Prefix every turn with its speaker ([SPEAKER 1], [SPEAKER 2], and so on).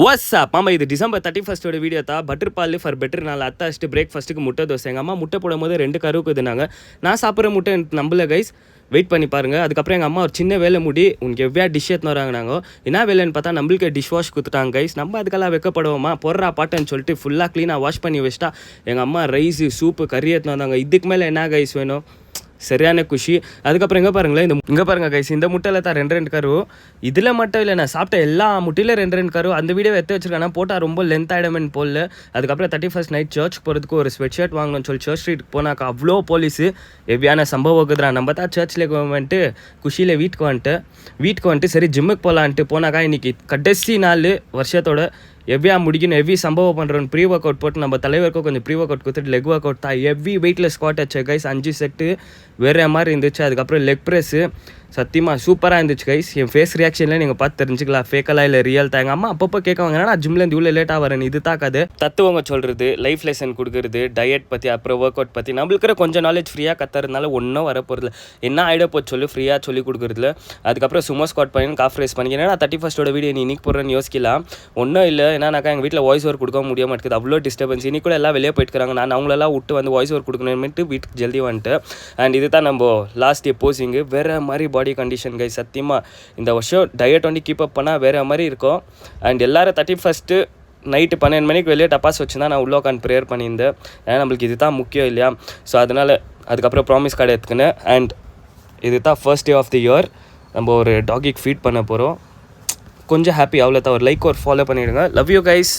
[SPEAKER 1] WhatsApp மாமா இது December 31 video தான். பட்டர் பால் ஃபார் பெட்டர் நாள் அத்தாச்சிட்டு பிரேக்ஃபாஸ்ட்டுக்கு முட்டை தோசை. எங்கள் அம்மா முட்டை போடும் போது 2 கருவுக்குதுனாங்க. நான் சாப்பிட்ற முட்டை எனக்கு நம்பல கைஸ். வெயிட் பண்ணி பாருங்கள். அதுக்கப்புறம் எங்கள் அம்மா ஒரு சின்ன வேலை முடி உனக்கு எவ்வியா டிஷ் எடுத்துன்னு வராங்க. நாங்கள் என்ன வேலைன்னு பார்த்தா நம்மளுக்கு டிஷ் வாஷ் கொடுத்துட்டாங்க கைஸ். நம்ம அதுக்கெல்லாம் வைக்கப்படுவோமா பொறா பாட்டுன்னு சொல்லிட்டு ஃபுல்லாக க்ளீனாக வாஷ் பண்ணி வச்சிட்டா எங்கள் அம்மா ரைஸு சூப்பு கறி எடுத்துன்னு வந்தாங்க. இதுக்கு மேலே என்ன கைஸ் வேணும்? சரியான குஷி. அதுக்கப்புறம் எங்கே பாருங்களேன், இங்கே பாருங்கள் கைஸ், இந்த முட்டையில் தான் 2 கரு. இதில் மட்டும் இல்லை, நான் சாப்பிட்ட எல்லா முட்டையில் 2 கரு. அந்த வீடியோ எடுத்து வச்சிருக்கேன், போட்டால் ரொம்ப லென்த் ஆகிடுமென்னு போடல. அதுக்கப்புறம் 31st நைட் சர்ச் போகிறதுக்கு ஒரு ஸ்வெட் ஷர்ட் வாங்கணும்னு சொல்லி சர்ச் ஸ்ட்ரீட் போனாக்கா அவ்வளோ போலீஸு எவ்வியான சம்பவம் இருக்குதுறான். நம்ம தான் சர்ச்சில் வந்துட்டு குஷியில் வீட்டுக்கு வந்துட்டு சரி ஜிம்முக்கு போகலான்ட்டு போனாக்கா இன்றைக்கி கடைசி நாள் வருஷத்தோட எவ்வியா முடிக்கணும், எவ்வி சம்பவம் பண்ணுறோன்னு ப்ரீ ஒர்க் அவுட் போட்டு நம்ம தலைவருக்கும் கொஞ்சம் ப்ரீ ஒர்க் அவுட் கொடுத்துட்டு லெக் ஒர்க் அவுட் தான் எவ்வி வெயிட்டில் ஸ்குவாட் வச்சு கைஸ் 5 செட்டு வேறு மாதிரி இருந்துச்சு. அதுக்கப்புறம் லெக் ப்ரெஸ்ஸு சத்தியமாக சூப்பராக இருந்துச்சு கைஸ். என் ஃபேஸ் ரியாக்ஷனில் நீங்கள் பார்த்து தெரிஞ்சுக்கலாம் ஃபேக்கெல்லாம் இல்லை ரியல் தான். எங்கள் அம்மா அப்பப்போ கேட்குவாங்க, ஏன்னா ஜிம்லேருந்து இவ்வளோ லேட்டாக வரேன். இது தாக்காது தத்துவங்க சொல்கிறது, லைஃப் லெசன் கொடுக்குறது, டயட் பற்றி அப்புறம் ஒர்க் அவுட் பற்றி நம்மளுக்கு கொஞ்சம் நாலேஜ் ஃப்ரீயாக கற்றுறதுனால ஒன்றும் வரப்போகிறதுல என்ன ஆகிட போச்சு சொல்லி ஃப்ரீயாக சொல்லி கொடுக்குறதுல. அதுக்கப்புறம் சும்மா ஸ்குவாட் பண்ணி காஃப் ரைஸ் பண்ணி ஏன்னா 31st வீடியோ நீ இன்னைக்கு போடுறேன்னு யோசிக்கலாம். ஒன்றும் இல்லை, ஏன்னாக்கா எங்கள் வீட்டில் வாய்ஸ் ஓவர் கொடுக்க முடிய மாட்டேங்குது, அவ்வளோ டிஸ்டர்பன்ஸ். இன்னைக்கு கூட எல்லாம் வெளியே போயிட்டுருக்காங்க. நான் அவங்களெல்லாம் விட்டு வந்து வாய்ஸ் ஓவர் கொடுக்கணும்ட்டு வீட்டுக்கு ஜல்தி வந்துட்டு. அண்ட் இது தான் நம்ம லாஸ்ட் டே போசிங்கு. வேறு மாதிரி பாடி கண்டிஷன் கைஸ். சத்தியமாக இந்த வருஷம் டயட் வந்து கீப் அப் பண்ணால் வேறு மாதிரி இருக்கும். அண்ட் எல்லோரும் 31st நைட்டு 12 மணிக்கு வெளியே டப்பாஸ் வச்சு தான் நான் உள்ளே உட்காந்து ப்ரேயர் பண்ணியிருந்தேன். ஏன்னா நம்மளுக்கு இது தான் முக்கியம் இல்லையா? ஸோ அதனால் அதுக்கப்புறம் ப்ராமிஸ் கார்டு எடுத்துக்கினேன். அண்ட் இது தான் first day of the year. நம்ம ஒரு டாகிக்கு ஃபீட் பண்ண போகிறோம். கொஞ்சம் ஹாப்பி, அவ்வளோ தான். ஒரு லைக் ஒரு ஃபாலோ பண்ணிவிடுங்க. Love you guys.